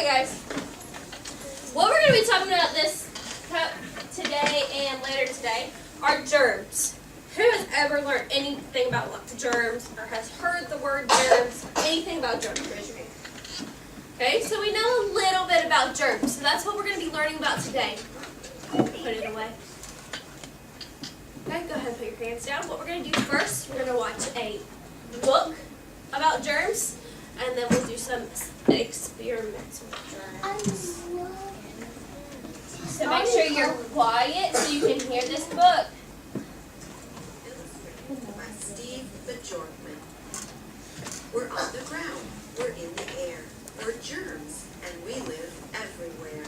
guys, what we're going to be talking about today and later today are germs. Who has ever learned anything about germs or has heard the word germs, anything about germs? Raise your hand. Okay, so we know a little bit about germs, so that's what we're going to be learning about today. Put it away. Okay, go ahead and put your hands down. What we're going to do first, we're going to watch a book about germs, and then we'll do some experiments with germs. So make sure you're quiet so you can hear this book. By Steve the Jorkman. We're on the ground. We're in the air. We're germs, and we live everywhere.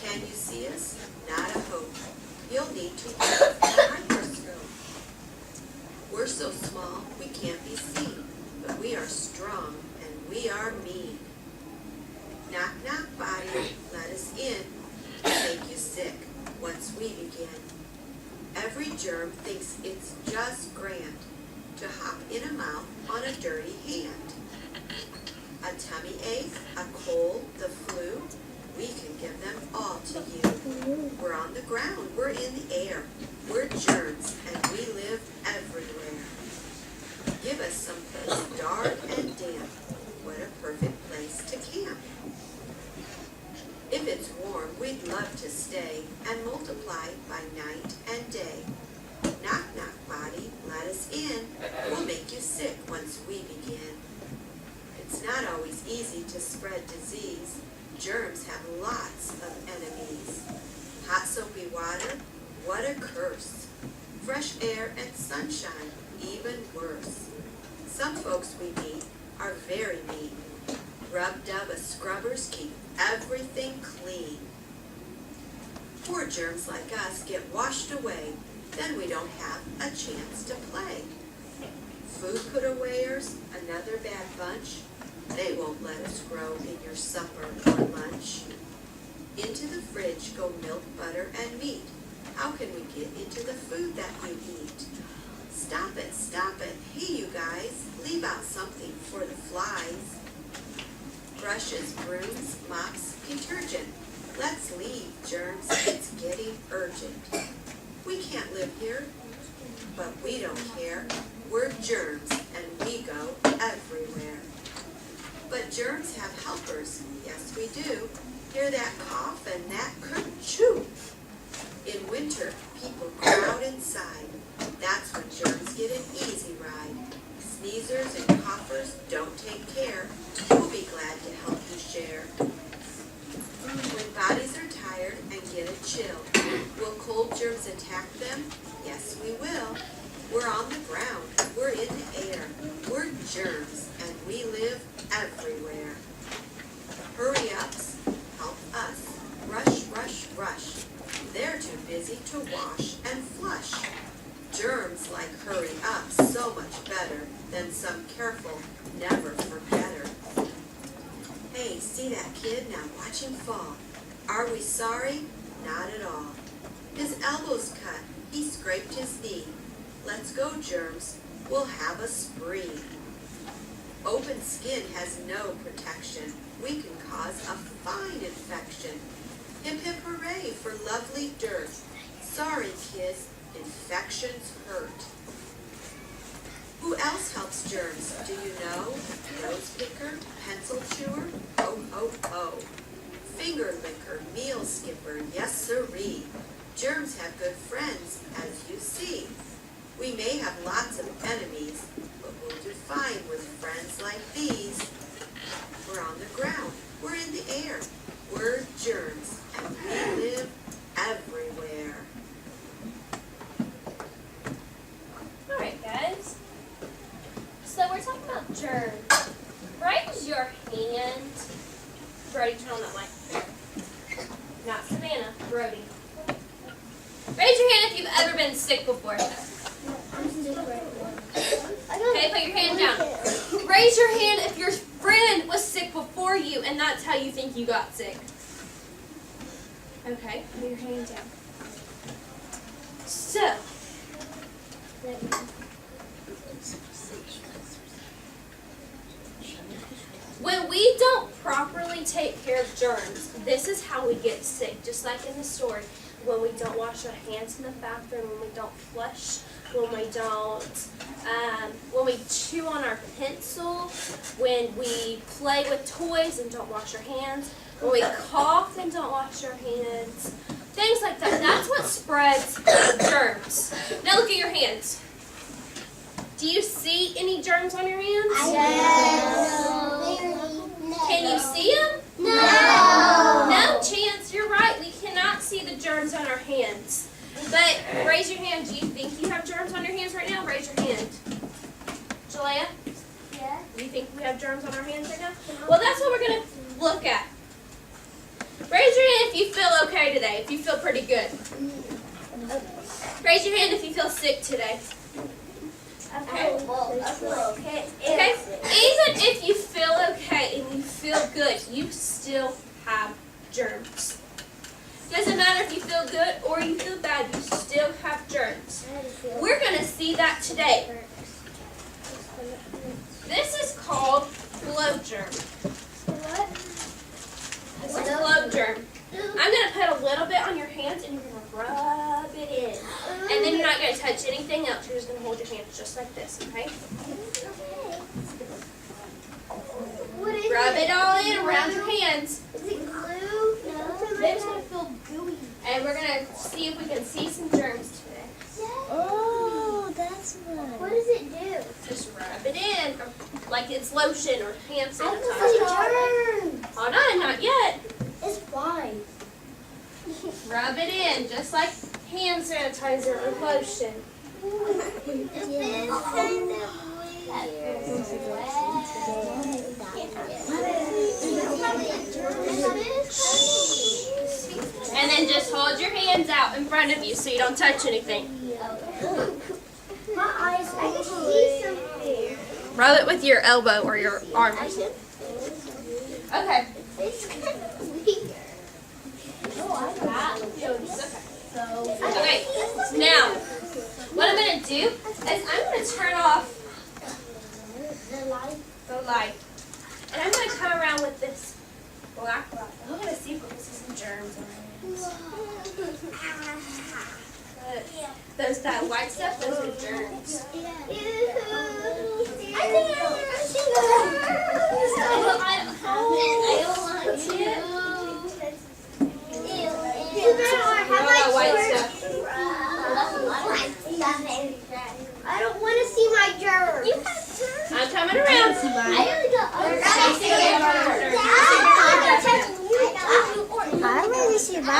Can you see us? Not a hope. You'll need to use a microscope. We're so small we can't be seen, but we are strong and we are mean. Knock, knock, body, let us in. Make you sick once we begin. Every germ thinks it's just grand to hop in a mouth on a dirty hand. A tummy ache, a cold, the flu, we can give them all to you. We're on the ground, we're in the air, we're germs, and we live everywhere. Give us some place dark and damp, what a perfect place to camp. If it's warm, we'd love to stay and multiply by night and day. Knock, knock, body, let us in. We'll make you sick once we begin. It's not always easy to spread disease. Germs have lots of enemies. Hot soapy water, what a curse. Fresh air and sunshine, even worse. Some folks we meet are very mean. Rub-dub scrubbers keep everything clean. Poor germs like us get washed away, then we don't have a chance to play. Food put-awayers, another bad bunch. They won't let us grow in your supper or lunch. Into the fridge go milk, butter, and meat. How can we get into the food that you eat? Stop it, stop it. Hey, you guys, leave out something for the flies. Brushes, brooms, mops, detergent. Let's leave, germs, it's getting urgent. We can't live here, but we don't care. We're germs, and we go everywhere. But germs have helpers, yes we do. Hear that cough and that kerchoo. In winter, people crowd inside. That's when germs get an easy ride. Sneezers and coughers don't take care. We'll be glad to help you share. When bodies are tired and get a chill, will cold germs attack them? Yes, we will. We're on the ground, we're in the air, we're germs, and we live everywhere. Hurry-ups, help us. Rush, rush, rush. They're too busy to wash and flush. Germs like hurry-ups so much better than some careful never-forgetter. Hey, see that kid? Now watch him fall. Are we sorry? Not at all. His elbow's cut. He scraped his knee. Let's go, germs. We'll have a spree. Open skin has no protection. We can cause a fine infection. Hip, hip, hooray for lovely dirt. Sorry, kids, infections hurt. Who else helps germs? Do you know? Nose picker, pencil chewer? Oh, oh, oh. Finger licker, meal skipper, yes sirree. Germs have good friends, as you see. We may have lots of enemies, but we'll do fine with friends like these. We're on the ground, we're in the air, we're germs, and we live everywhere. Alright guys, so we're talking about germs. Raise your hand. Brody, turn on that mic. Not Savannah, Brody. Raise your hand if you've ever been sick before. Okay, put your hand down. Raise your hand if your friend was sick before you and that's how you think you got sick. Okay, put your hand down. So, when we don't properly take germs. This is how we get sick, just like in the story. When we don't wash our hands in the bathroom, when we don't flush, when we chew on our pencil, when we play with toys and don't wash our hands, when we cough and don't wash our hands, things like that. That's what spreads germs. Now look at your hands. Do you see any germs on your hands? Yes. Can you see them? No. No chance. You're right. We cannot see the germs on our hands. But raise your hand. Do you think you have germs on your hands right now? Raise your hand. Jalea? Yeah. Do you think we have germs on our hands right now? Well, that's what we're going to look at. Raise your hand if you feel okay today, if you feel pretty good. Raise your hand if you feel sick today. Okay. Okay. Okay. Even if you feel okay and you feel good, you still have germs. Doesn't matter if you feel good or you feel bad, you still have germs. We're going to see that today. This is called blow germ. What? This is blow germ. I'm going to put a little bit on your hands and you're going to rub it in. And then you're not going to touch anything else. You're just going to hold your hands just like this, okay? Rub it all in around your hands. Is it glue? Then it's going to feel gooey. And we're going to see if we can see some germs today. Oh, that's what. What does it do? Just rub it in, like it's lotion or hand I sanitizer. can see germs. Hold on, not yet. It's fine. Rub it in, just like hand sanitizer or lotion. It feels kind of And then just hold your hands out in front of you so you don't touch anything. My eyes, I can see something. Rub it with your elbow or your arm. Okay. It's kind of weird. Okay, now, what I'm going to do is I'm going to turn off the light. And I'm going to come around with this black light. I'm going to see if we can see some germs on it. That white stuff, those are germs. I think I don't want to. All that white stuff. I don't want to see my germs. I'm coming around. I want to see my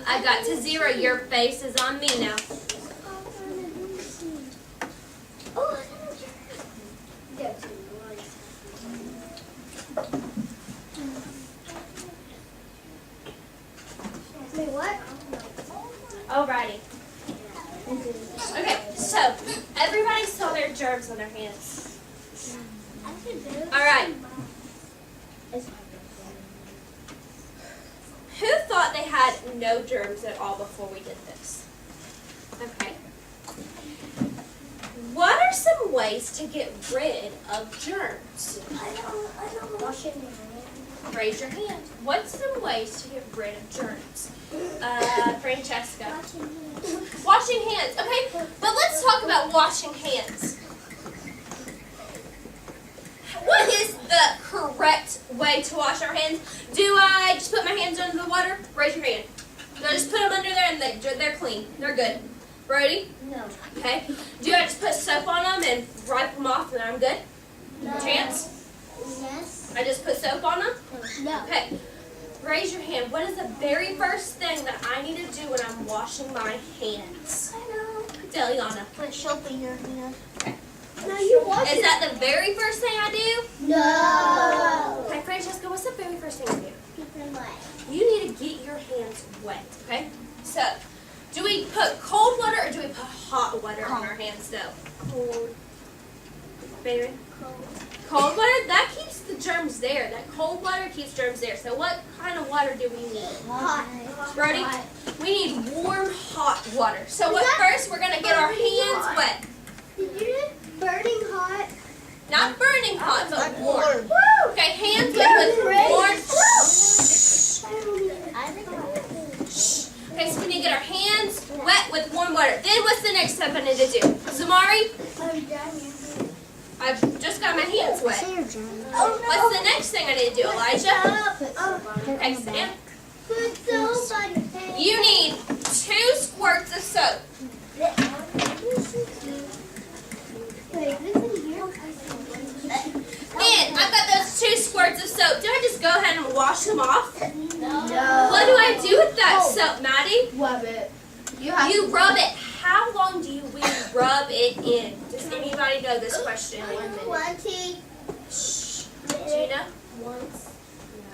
I got to 0. Your face is on me now. What? Alrighty. Okay, so everybody saw their germs on their hands. Alright. Who thought they had no germs at all before we did this? Okay. What are some ways to get rid of germs? Wash it. Raise your hand. What's some ways to get rid of germs? Francesca. Washing hands. Okay, but let's talk about washing hands. What is the correct way to wash our hands? Do I just put my hands under the water? Raise your hand. Do I just put them under there and they're clean? They're good. Brody? No. Okay. Do I just put soap on them and wipe them off and I'm good? No. Chance? Yes. I just put soap on them? No. Okay. Raise your hand. What is the very first thing that I need to do when I'm washing my hands? I know. Deliana. Put soap in your hand. Okay. No, you wash Is that the very first thing I do? No. Okay, Francesca, what's the very first thing I do? Keep them wet. You need to get your hands wet, okay? So, do we put cold water or do we put hot water on our hands though? Cold. Baby? Cold. Cold water, that keeps the germs there. That cold water keeps germs there. So what kind of water do we need? Hot. Brody? Hot. We need warm, hot water. So what first, we're going to get our hands wet. Did you do burning hot? Not burning hot, but warm. Woo! Okay, hands wet with warm. Okay, so we need to get our hands wet with warm water. Then what's the next step I need to do? Zamari, I've just got my hands wet. What's the next thing I need to do, Elijah? Okay, Sam. Put soap on your face. You need 2 squirts of soap. Wait, listen here. Man, I've got those 2 squirts of soap. Do I just go ahead and wash them off? No. What do I do with that soap, Maddie? Rub it. You rub it. How long do we rub it in? Does anybody know this question? 20. Do you know? Once.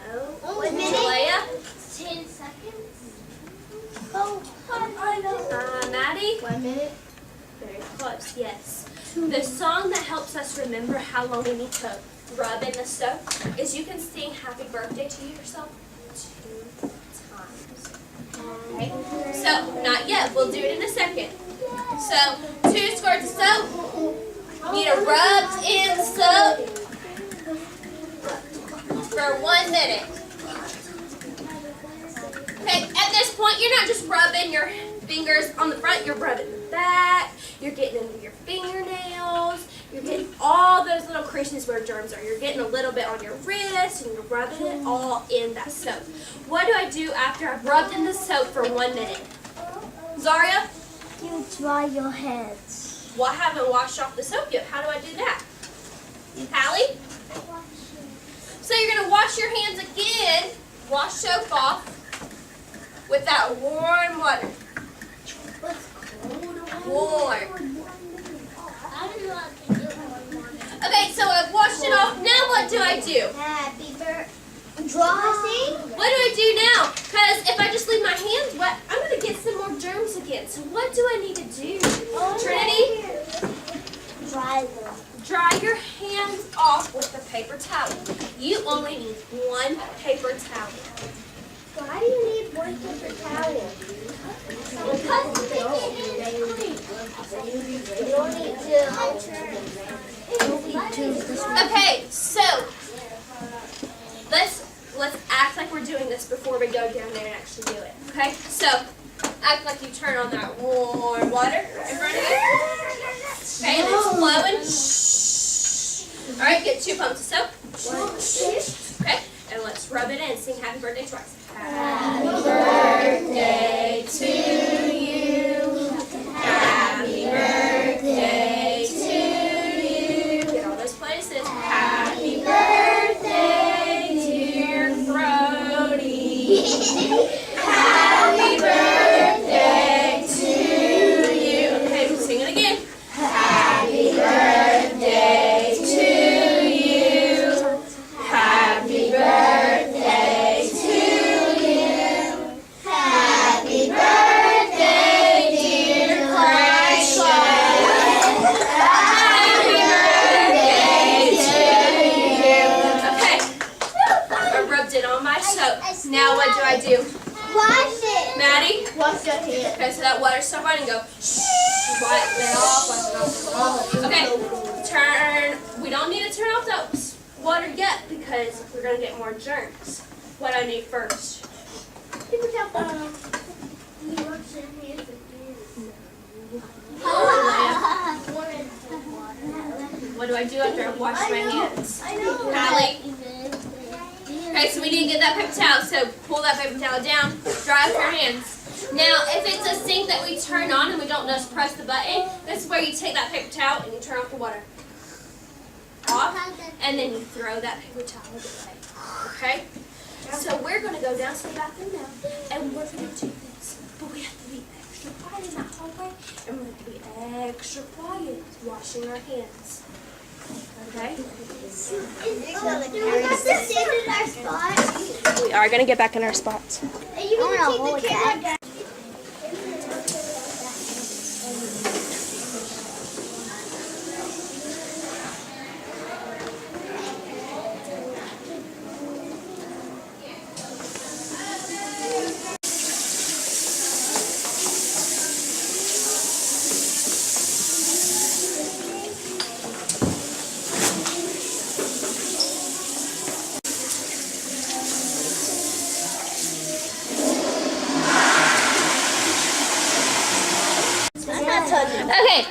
No. 1 minute. Leia? 10 seconds. Oh, I know. Maddie? 1 minute. Very close, yes. The song that helps us remember how long we need to rub in the soap is you can sing happy birthday to yourself 2 times. Okay? So, not yet. We'll do it in a second. So, 2 squirts of soap. You need to rub in soap for 1 minute. Okay, at this point, you're not just rubbing your fingers on the front, you're rubbing the back, you're getting into your fingernails, you're getting all those little creases where germs are. You're getting a little bit on your wrist, and you're rubbing it all in that soap. What do I do after I've rubbed in the soap for 1 minute? Zaria? You dry your hands. Well, I haven't washed off the soap yet. How do I do that? Hallie? So you're going to wash your hands again, wash soap off with that warm water. Warm. Okay, so I've washed it off. Now what do I do? Happy birthday. Dry. What do I do now? Because if I just leave my hands wet, I'm going to get some more germs again. So what do I need to do? Trinity? Dry them. Dry your hands off with a paper towel. You only need 1 paper towel. Why do you need 1 paper towel? You don't need to. Okay, so let's act like we're doing this before we go down there and actually do it. Okay? So act like you turn on that warm water in front of you. Okay, and it's flowing. Shh. Alright, get 2 pumps of soap. Okay, and let's rub it in. Sing happy birthday twice. Happy birthday to you. Happy birthday to you. Get all those places. Happy birthday, dear Brody. Happy birthday to you. Okay, sing it again. Happy birthday to you. Happy birthday to you. Happy birthday, dear Christ. Happy birthday to you. Okay, I rubbed it on my soap. Now what do I do? Wash it. Maddie? Wash your hands. Okay, so that water's still running. Go. Wipe it off. Wipe it off. Okay. Turn. We don't need to turn off that water yet because we're gonna get more germs. What I need first? Paper towel. You wash your hands again. What do I do after I wash my hands? I know. Hallie? Okay, so we need to get that paper towel. So pull that paper towel down. Dry off your hands. Now, if it's a sink that we turn on and we don't just press the button, this is where you take that paper towel and you turn off the water. Off, and then you throw that paper towel away. Okay? So we're going to go down to the bathroom now, and we're going to do this. But we have to be extra quiet in that hallway, and we're going to be extra quiet washing our hands. Okay? Do we have to sit in our spot? We are going to get back in our spots. Are you going to take the camera down? Okay,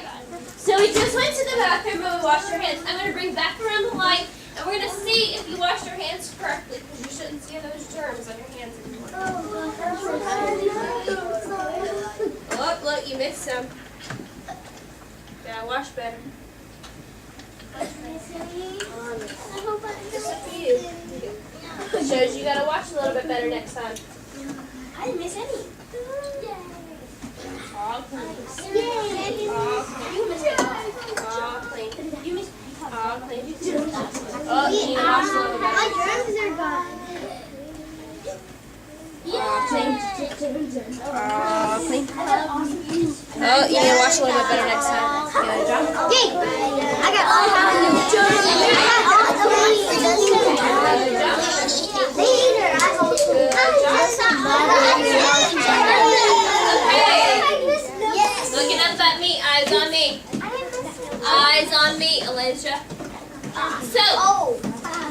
so we just went to the bathroom and we washed our hands. I'm going to bring back around the light, and we're going to see if you washed your hands correctly, because you shouldn't see those germs on your hands anymore. Oh, look, you missed some. Gotta wash better. Just for you. Shows you gotta wash a little bit better next time. I didn't miss any. All clean. Yay! All clean. You missed it. All clean. You missed All clean. Oh, you need to wash a little bit My better. germs are gone. All clean. All clean. Yeah. Oh, you need to wash a little bit better next time. Good job. Yay! I got all the germs. I got all the later. Looking up at me, eyes on me. Eyes on me, Alicia. So,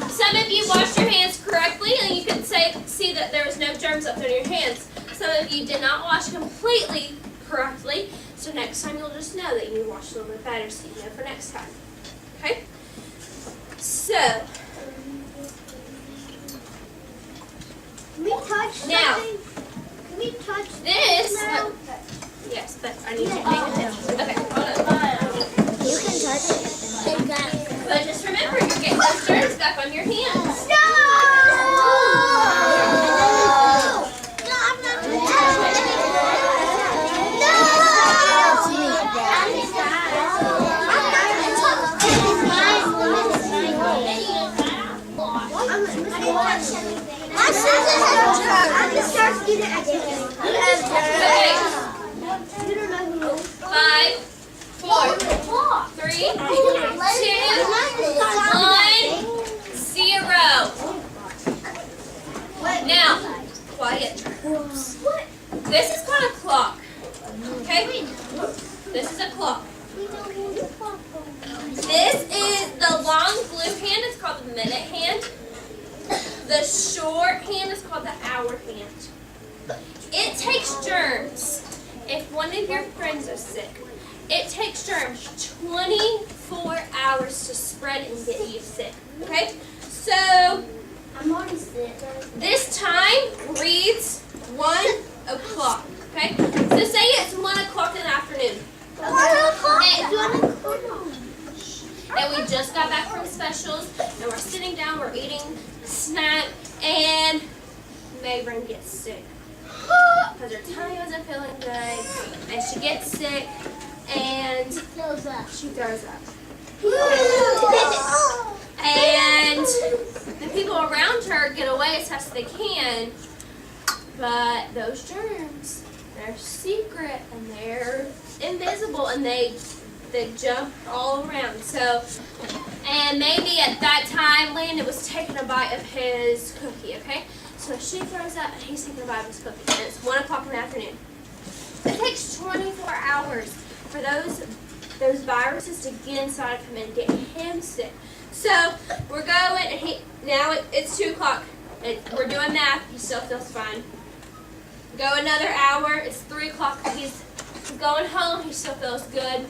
some of you washed your hands correctly, and you can see that there was no germs up in your hands. Some of you did not wash completely correctly, so next time you'll just know that you washed a little bit better, so you know for next time. Okay? So, Can we touch Now, something? Can we touch this, now? yes, but I need you to pay attention. Okay, hold on. You can touch it. But just remember, you're getting those germs back on your hands. No! No, I'm not doing that. My sister has germs. I'm the star student at daycare. Okay, You don't know who. 5, 4, 3, 2, 1, 0. Now, quiet. This is called a clock. Okay? This is a clock. This is the long blue hand is called the minute hand. The short hand is called the hour hand. It takes germs. If one of your friends are sick, it takes germs 24 hours to spread and get you sick. Okay? So, I'm already sick. this time reads 1 o'clock. Okay? So say it's 1 o'clock in the afternoon. And we just got back from specials, and we're sitting down, we're eating snack, and Mabrin gets sick. Because her tummy wasn't feeling good, and she gets sick, and she throws up. And the people around her get away as fast as they can, but those germs, they're secret, and they're invisible, and they jump all around. So, and maybe at that time, Landon was taking a bite of his cookie, okay? So she throws up, and he's taking a bite of his cookie, and it's 1 o'clock in the afternoon. It takes 24 hours for those viruses to get inside of him and get him sick. So, we're going, and now it's 2 o'clock. We're doing math, he still feels fine. Go another hour, it's 3 o'clock, he's going home, he still feels good.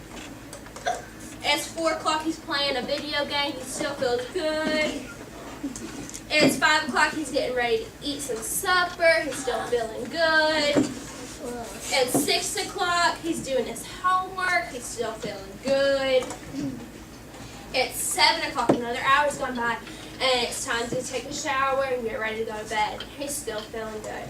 It's 4 o'clock, he's playing a video game, he still feels good. It's 5 o'clock, he's getting ready to eat some supper, he's still feeling good. At 6 o'clock, he's doing his homework. He's still feeling good. It's 7 o'clock, another hour's gone by, and it's time to take a shower and get ready to go to bed. He's still feeling good.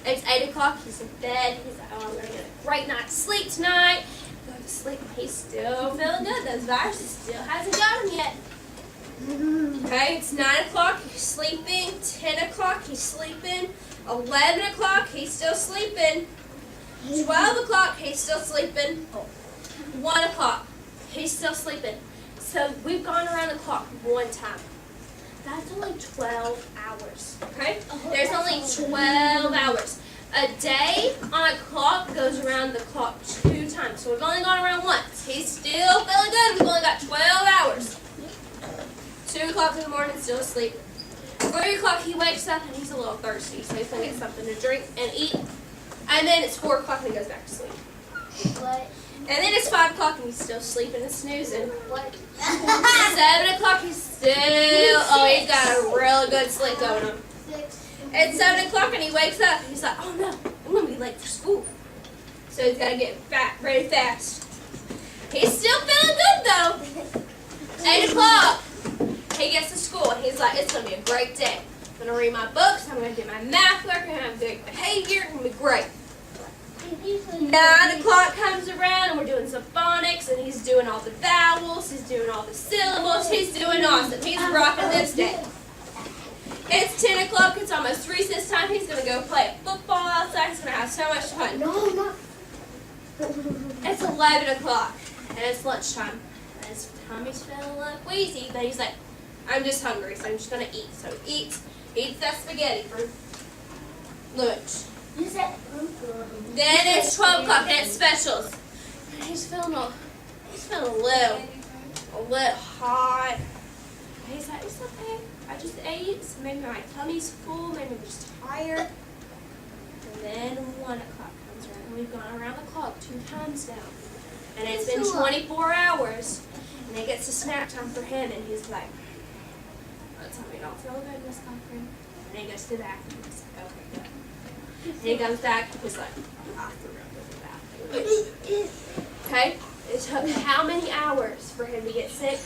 It's 8 o'clock, he's in bed. He's like, oh, I'm going to get a great night's sleep tonight. Go to sleep. He's still feeling good. Those viruses still hasn't got him yet. Okay, it's 9 o'clock, he's sleeping. 10 o'clock, he's sleeping. 11 o'clock, he's still sleeping. 12 o'clock, he's still sleeping. 1 o'clock, he's still sleeping. So we've gone around the clock one time. That's only 12 hours, okay? There's only 12 hours. A day on a clock goes around the clock 2 times. So we've only gone around once. He's still feeling good. We've only got 12 hours. 2 o'clock in the morning, still asleep. 3 o'clock, he wakes up and he's a little thirsty. So he's going to get something to drink and eat. And then it's 4 o'clock and he goes back to sleep. What? And then it's 5 o'clock and he's still sleeping and snoozing. What? 7 o'clock, he's he's got a real good sleep going on. 6. It's 7 o'clock and he wakes up and he's like, oh no, I'm going to be late for school. So he's got to get ready fast. He's still feeling good though. 8 o'clock, he gets to school and he's like, it's going to be a great day. I'm going to read my books, I'm going to do my math work, I'm going to have good behavior, it's going to be great. 9 o'clock comes around and we're doing some phonics and he's doing all the vowels, he's doing all the syllables, he's doing awesome. He's rocking this day. It's 10 o'clock, it's almost recess time, he's going to go play football outside, he's going to have so much fun. No, not. It's 11 o'clock and it's lunchtime. And his tummy's feeling a little queasy, but he's like, I'm just hungry, so I'm just going to eat. So he eats that spaghetti for lunch. Then it's 12 o'clock, then it's specials. And he's feeling a little hot. He's like, it's okay. I just ate, so maybe my tummy's full, maybe I'm just tired. And then 1 o'clock comes around, and we've gone around the clock 2 times now. And it's been 24 hours, and it gets to snack time for him, and he's like, my tummy don't feel good, Miss Cochran. And he goes to the bathroom, and he's like, okay, good. And he comes back, he's like, I threw up in the bathroom. Okay? It took how many hours for him to get sick?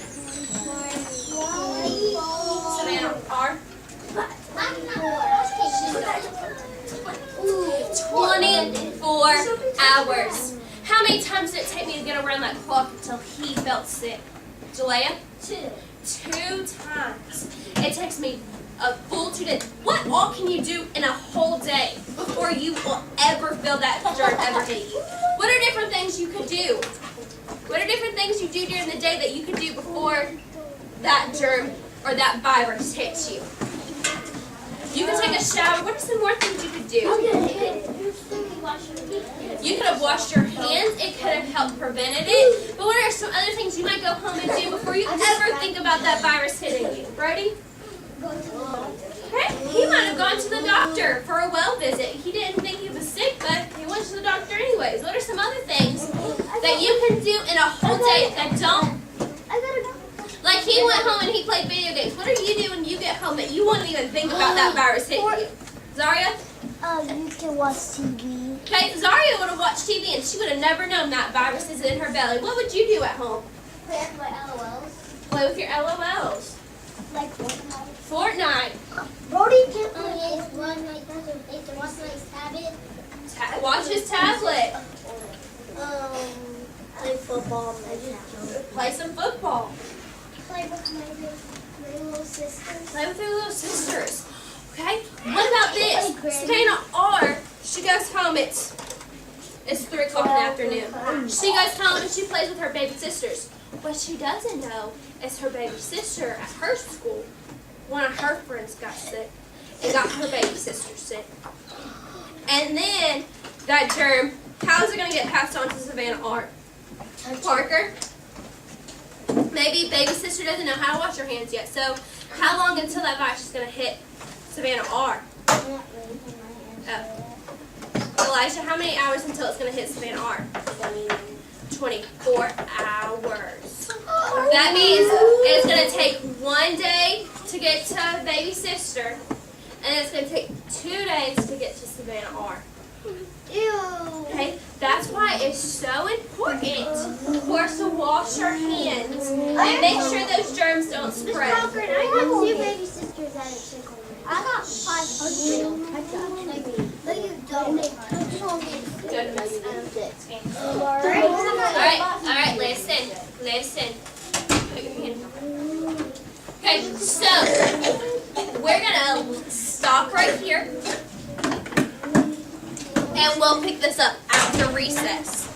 Savannah, R? 24 hours. How many times did it take me to get around that clock until he felt sick? Jalea? 2 times. It takes me a full 2 days. What all can you do in a whole day before you will ever feel that germ ever hit you? What are different things you could do? What are different things you do during the day that you could do before that germ or that virus hits you? You can take a shower. What are some more things you could do? You could have washed your hands. It could have helped prevented it. But what are some other things you might go home and do before you ever think about that virus hitting you? Brody? Okay. He might have gone to the doctor for a well visit. He didn't think he was sick, but he went to the doctor anyways. What are some other things that you can do in a whole day that don't? Like he went home and he played video games. What are you doing when you get home that you won't even think about that virus hitting you? Zaria? You can watch TV. Okay, Zaria would have watched TV and she would have never known that virus is in her belly. What would you do at home? Play with my LOLs. Play with your LOLs. Like Fortnite. Fortnite. Brody can't play it. One night, it's watch my tablet. Watch his tablet. Play football. Play some football. Play with my little sisters. Play with your little sisters. Okay? What about this? Savannah R, she goes home, it's 3 o'clock in the afternoon. She goes home and she plays with her baby sisters. What she doesn't know is her baby sister at her school, one of her friends got sick and got her baby sister sick. And then that germ, how is it going to get passed on to Savannah R? Parker? Maybe baby sister doesn't know how to wash her hands yet. So how long until that virus is going to hit Savannah R? Elijah, how many hours until it's going to hit Savannah R? 24 hours. That means it's going to take 1 day to get to baby sister, and it's going to take 2 days to get to Savannah R. Ew. That's why it's so important for us to wash our hands and make sure those germs don't Miss spread. Cochran, I got 2 baby sisters that are sick already. I got 500. But you don't. You won't get sick. Alright, listen. Put your hand down. Okay, so we're gonna stop right here. And we'll pick this up after recess.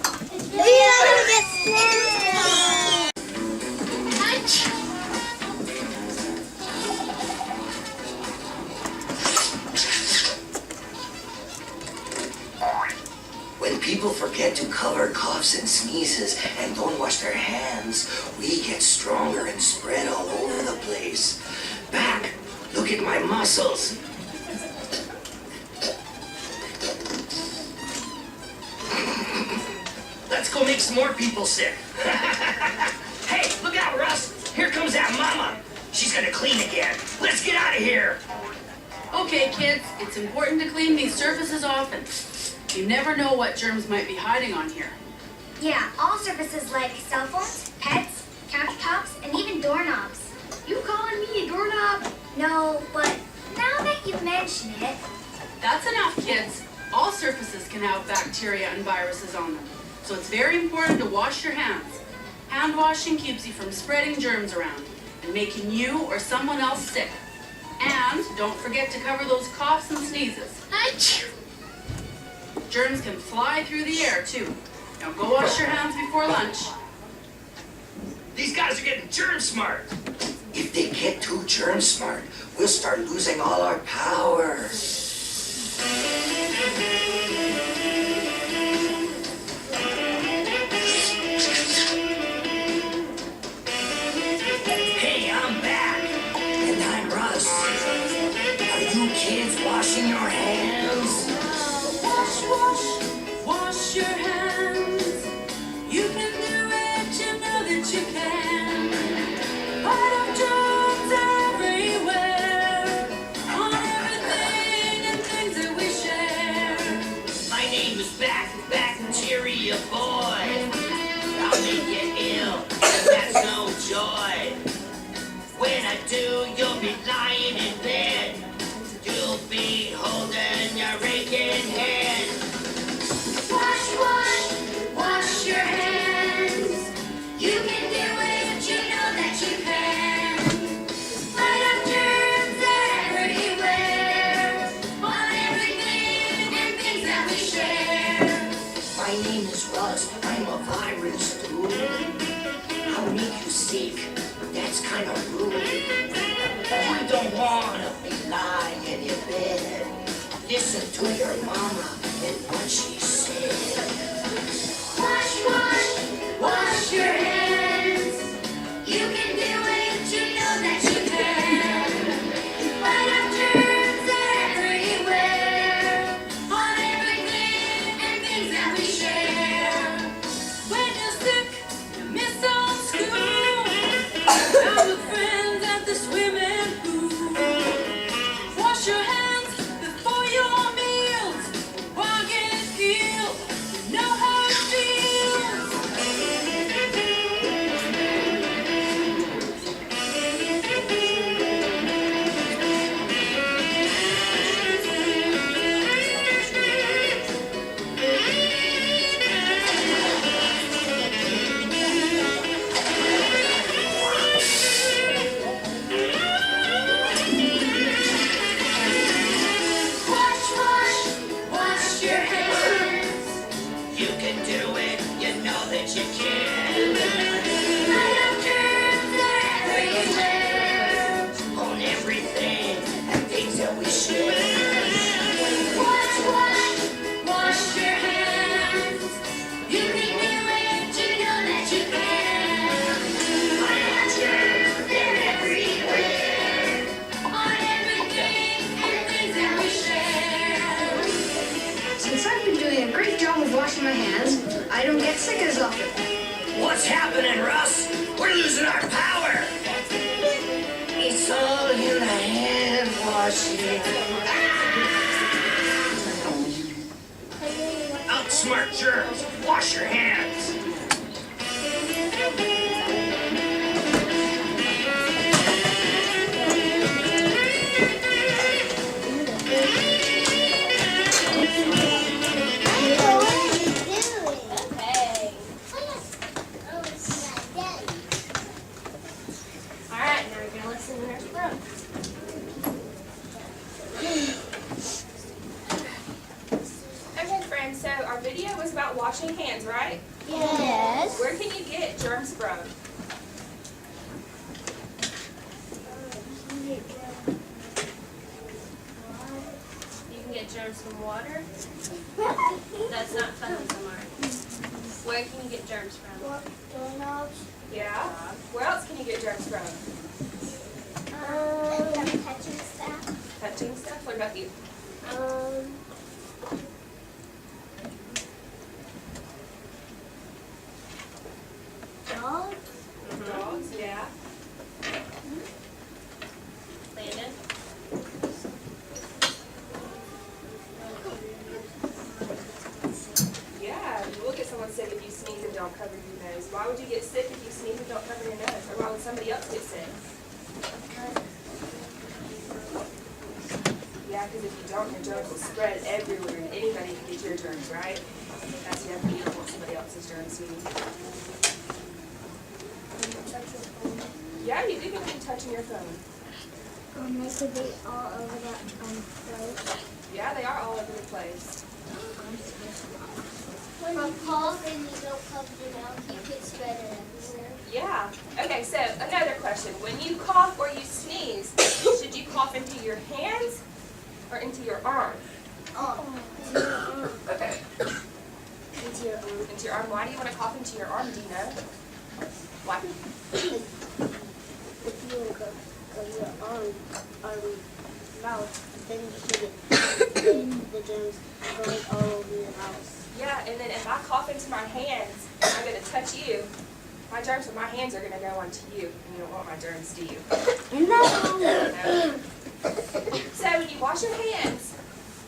When people forget to cover coughs and sneezes and don't wash their hands, we get stronger and spread all over the place. Back, look at my muscles. Let's go make some more people sick. Hey, look out, Russ. Here comes that mama. She's gonna clean again. Let's get out of here. Okay, kids, it's important to clean these surfaces often. You never know what germs might be hiding on here. Yeah, all surfaces like cell phones, pets, countertops, and even doorknobs. You calling me a doorknob? No, but now that you mention it, That's enough, kids. All surfaces can have bacteria and viruses on them, so it's very important to wash your hands. Hand washing keeps you from spreading germs around and making you or someone else sick. And don't forget to cover those coughs and sneezes. Germs can fly through the air, too. Now go wash your hands before lunch. These guys are getting germ smart. If they get too germ smart, we'll start losing all our power. Hey, I'm back. And I'm Russ. Are you kids washing your hands? Wash your hands. You can do it, you know that you can. Fight off germs everywhere, on everything and things that we share. My name is Bacteria Boy. I'll make you ill, and that's no joy. When I do, you'll be lying in bed. You'll be holding your aching head. wash your hands. You can do it, you know that you can. Fight off germs everywhere, on everything and things that we share. My name is Russ. I'm a virus, dude. I'll make you sick. That's kind of rude. You don't wanna be lying in your bed. Listen to your mama and what she said. Wash your hands. You can do it, you know that you can. Fight off germs everywhere, on everything and things that we share. When you're sick, you miss on school, out with friends at the swimming pool. Wash your hands before your meals, while getting healed. You know how it feels. Wash your hands. You can do it. You know that you can. Fight off germs everywhere. On everything and things that we share. Wash your hands. You can do it, you know that you can. Fight off germs, they're everywhere. On everything and things that we share. Since I've been doing a great job of washing my hands, I don't get sick as often. What's happening, Russ? We're losing our power. It's all in the hand washing. Ouch! smart germs. Wash your hands. Okay. Alright, now we're going to listen to Nurse Brooke. Okay, friends, so our video was about washing hands, right? Yes. Where can you get germs from? You can get germs from water. That's not fun, Tamar. Where can you get germs from? Doorknobs. Yeah. Where else can you get germs from? Touching stuff. Touching stuff? What about you? Dogs. Dogs, yeah. Landon? Yeah, you will get someone sick if you sneeze and don't cover your nose. Why would you get sick if you sneeze and don't cover your nose? Or why would somebody else get sick? Yeah, because if you don't, your germs will spread everywhere and anybody can get your germs, right? That's definitely you don't want somebody else's germs to you. Yeah, you do get them touching your phone. They could be all over that place. Yeah, they are all over the place. When you cough and you don't cover your mouth, you can spread it everywhere. Yeah. Okay, so another question. When you cough or you sneeze, should you cough into your hands or into your arm? Okay. Into your arm. Into your arm. Why do you want to cough into your arm? Do you know? Why? If you go your arm or mouth, then you should get the germs going all over your house. Yeah, and then if I cough into my hands and I'm going to touch you, my germs from my hands are going to go onto you, and you don't want my germs, do you? No. So when you wash your hands,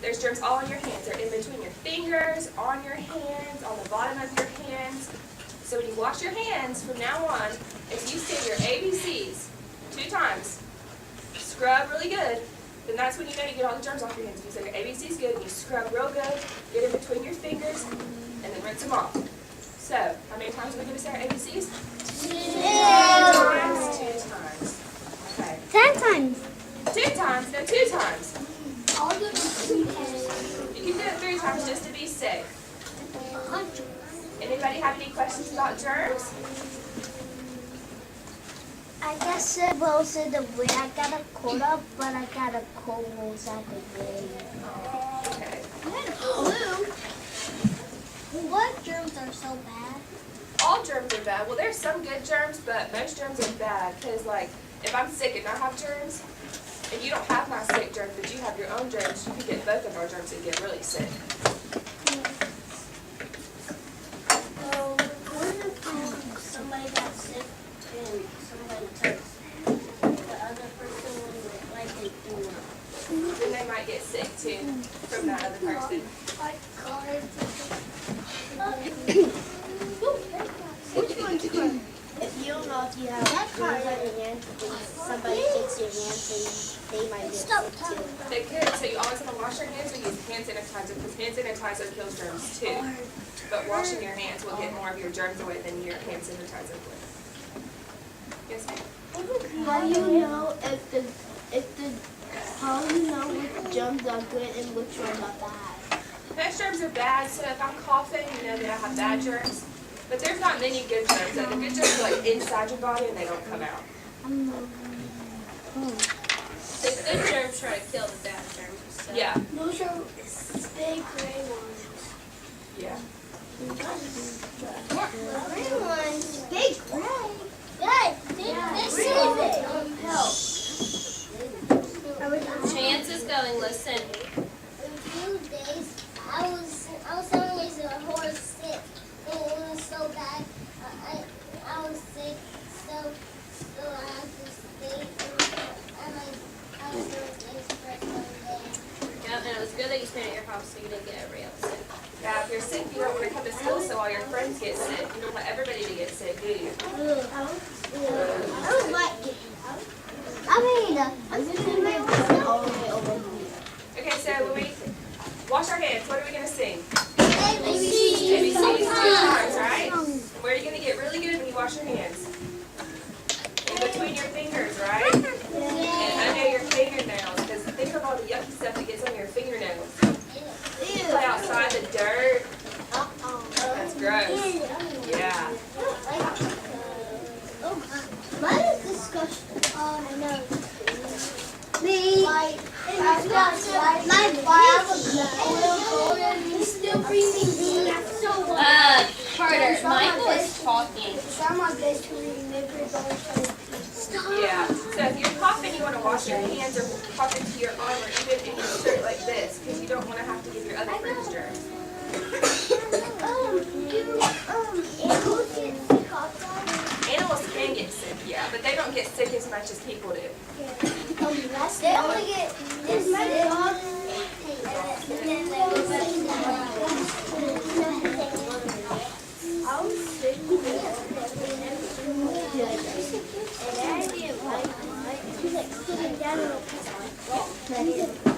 there's germs all on your hands. They're in between your fingers, on your hands, on the bottom of your hands. So when you wash your hands, from now on, if you say your ABCs 2 times, scrub really good, then that's when you know you get all the germs off your hands. If you say your ABCs good and you scrub real good, get in between your fingers, and then rinse them off. So, how many times are we going to say our ABCs? 2 times. 2 times. Okay. 10 times. 2 times? No, 2 times. I'll do it 3 times. You can do it 3 times just to be safe. 100. Anybody have any questions about germs? I guess it was in the way I got a cold up, but I got a cold nose at the way. Okay. What germs are so bad? All germs are bad. Well, there's some good germs, but most germs are bad. Because, like, if I'm sick and I have germs, and you don't have my sick germs, but you have your own germs, you can get both of our germs and get really sick. Somebody got sick and somebody took the other person wouldn't like they do it. Then they might get sick, too, from that other person. Which one's good? If you don't know if you have germs on your hands, and somebody shakes your hands, and they might get sick too. They could, so you always want to wash your hands or use hand sanitizer, because hand sanitizer kills germs, too. But washing your hands will get more of your germs away than your hand sanitizer would. Yes, ma'am? How do you know how do you know which germs are good and which ones are bad? Most germs are bad, so if I'm coughing, you know that I have bad germs. But there's not many good germs. The good germs are like inside your body and they don't come out. The good germs try to kill the bad germs. So. Yeah. Those are big gray ones. Yeah. Green ones. Big gray. Good. This is it. Chance is going, listen. In a few days, I was telling you the horse sick, and it was so bad. I was sick, so I had to stay, and I was doing things for 1 day. Yeah, and it was good that you stayed at your house so you didn't get everybody else sick. Yeah, if you're sick, you don't want to come to school so all your friends get sick. You don't want everybody to get sick, do you? I don't like it. I'm just going to make it all the way over here. Okay, so when we wash our hands, what are we going to sing? ABC. ABCs 2 times, right? Where are you going to get really good when you wash your hands? In between your fingers, right? And under your fingernails, because think of all the yucky stuff that gets on your fingernails. You play outside the dirt. That's gross. Yeah. Mine is disgusting. Oh, I know. Me. Still breathing. That's so Carter, Michael is talking. Yeah. So if you're coughing, you want to wash your hands or pop into your arm or even in your shirt like this, because you don't want to have to give your other friends germs. Animals can get sick, yeah, but they don't get sick as much as people do. They only get this dog.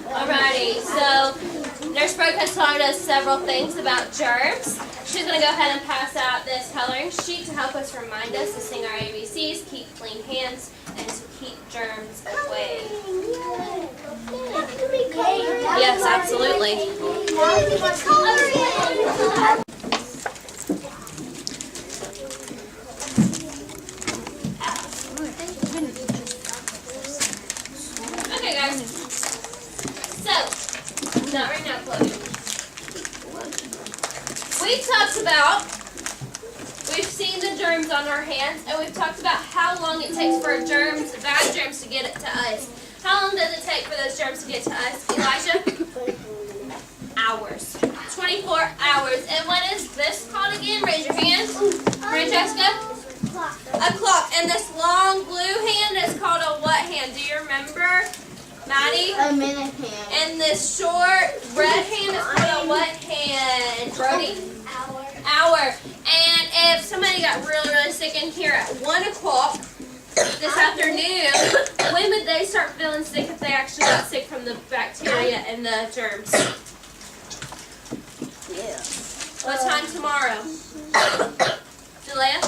Alrighty, so Nurse Brooke has taught us several things about germs. She's going to go ahead and pass out this coloring sheet to help us remind us to sing our ABCs, keep clean hands, and to keep germs away. Yes, absolutely. Okay, guys. So, not right now, Chloe. We've seen the germs on our hands, and we've talked about how long it takes for germs, bad germs, to get it to us. How long does it take for those germs to get to us, Elijah? Hours. 24 hours. And what is this called again? Raise your hand. Francesca? A clock. And this long blue hand is called a what hand? Do you remember? Maddie? A minute hand. And this short red hand is called a what hand? Brody? Hour. And if somebody got really, really sick in here at 1 o'clock this afternoon, when would they start feeling sick if they actually got sick from the bacteria and the germs? Yeah. What time tomorrow? Jalea?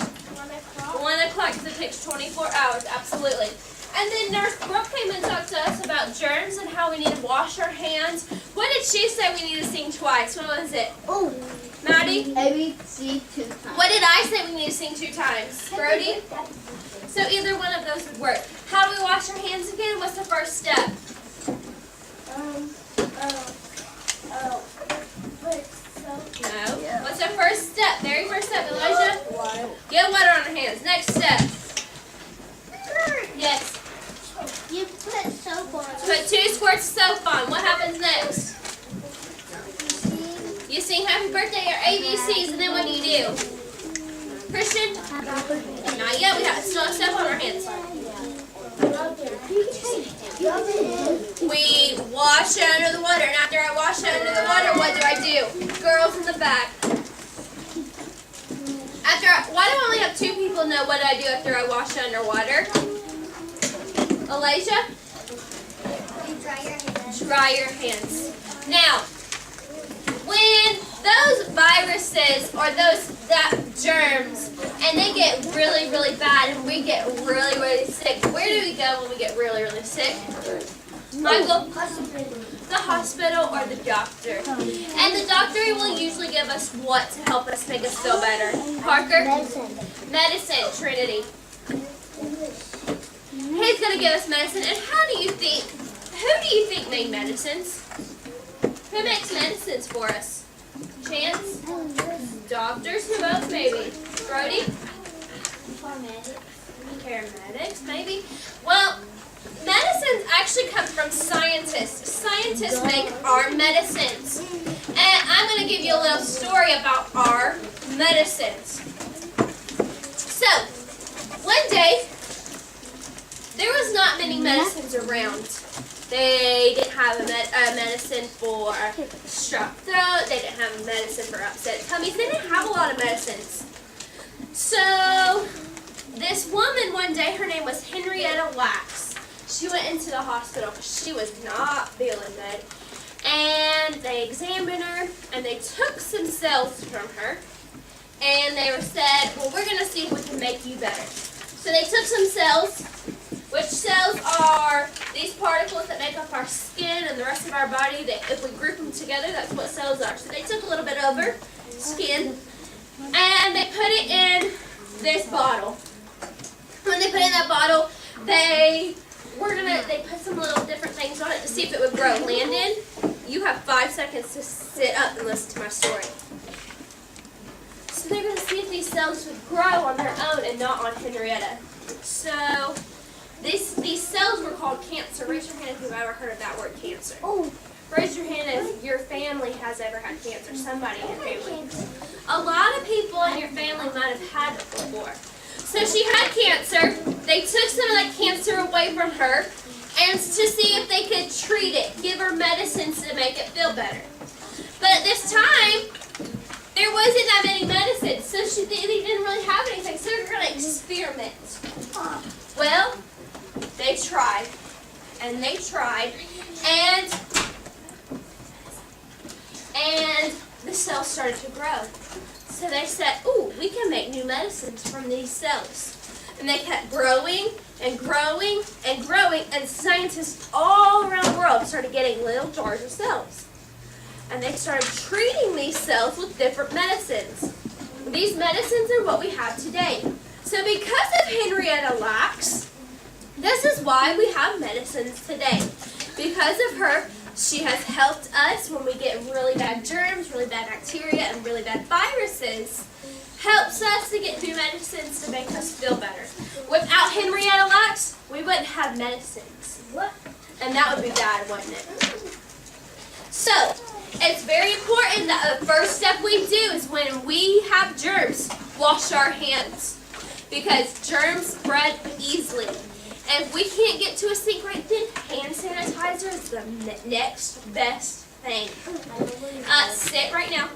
1 o'clock, because it takes 24 hours, absolutely. And then Nurse Brooke came and talked to us about germs and how we need to wash our hands. What did she say we need to sing twice? What was it? Oh. Maddie? ABC 2 times. What did I say we need to sing 2 times? Brody? So either one of those would work. How do we wash our hands again? What's the first step? No. Yeah. What's the first step? Very first step, Elijah? Get water on our hands. Next step. Yes. You put soap on. Put 2 squirts of soap on. What happens next? You sing happy birthday or ABCs, and then what do? Christian? Not yet. We have still have soap on our hands. We wash it under the water, and after I wash it under the water, what do? Girls in the back. Why do only have 2 people know what I do after I wash it underwater? Elijah? Dry your hands. Now, when those viruses or that germs, and they get really, really bad, and we get really, really sick, where do we go when we get really, really sick? Michael? The hospital or the doctor. And the doctor will usually give us what to help us make us feel better? Parker? Medicine. Trinity. He's going to give us medicine. And who do you think made medicines? Who makes medicines for us? Chance? Doctors? Who else maybe? Brody? Paramedics, maybe? Well, medicines actually come from scientists. Scientists make our medicines. And I'm going to give you a little story about our medicines. So, one day, there was not many medicines around. They didn't have a medicine for strep throat. They didn't have a medicine for upset tummies. They didn't have a lot of medicines. So this woman one day, her name was Henrietta Lacks. She went into the hospital because she was not feeling good. And they examined her and they took some cells from her. And they were said, well, we're going to see if we can make you better. So they took some cells, which cells are these particles that make up our skin and the rest of our body. That if we group them together, that's what cells are. So they took a little bit of her skin and they put it in this bottle. When they put it in that bottle, they put some little different things on it to see if it would grow. Landon, you have 5 seconds to sit up and listen to my story. So they're going to see if these cells would grow on their own and not on Henrietta. So these cells were called cancer. Raise your hand if you've ever heard of that word, cancer. Oh, Raise your hand if your family has ever had cancer, somebody in your family. A lot of people in your family might have had it before. So she had cancer. They took some of that cancer away from her and to see if they could treat it, give her medicines to make it feel better. But at this time, there wasn't that many medicines, so they didn't really have anything, so they're going to experiment. Well, they tried, and they tried, and the cells started to grow. So they said, ooh, we can make new medicines from these cells. And they kept growing and growing and growing, and scientists all around the world started getting little jars of cells. And they started treating these cells with different medicines. These medicines are what we have today. So because of Henrietta Lacks, this is why we have medicines today. Because of her, she has helped us when we get really bad germs, really bad bacteria, and really bad viruses. Helps us to get new medicines to make us feel better. Without Henrietta Lacks, we wouldn't have medicines. And that would be bad, wouldn't it? So, it's very important that the first step we do is when we have germs, wash our hands. Because germs spread easily. And if we can't get to a sink right then, hand sanitizer is the next best thing. Sit right now.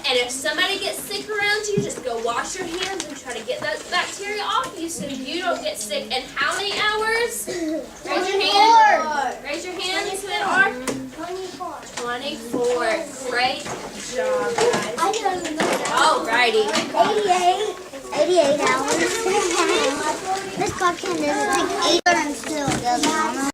And if somebody gets sick around you, just go wash your hands and try to get those bacteria off you so you don't get sick. In how many hours? Raise your hand. Raise your hand. You said are? 24. 24. Great job, guys. I don't even know. Alrighty. 88 hours. This podcast is like 8 hours and still doesn't.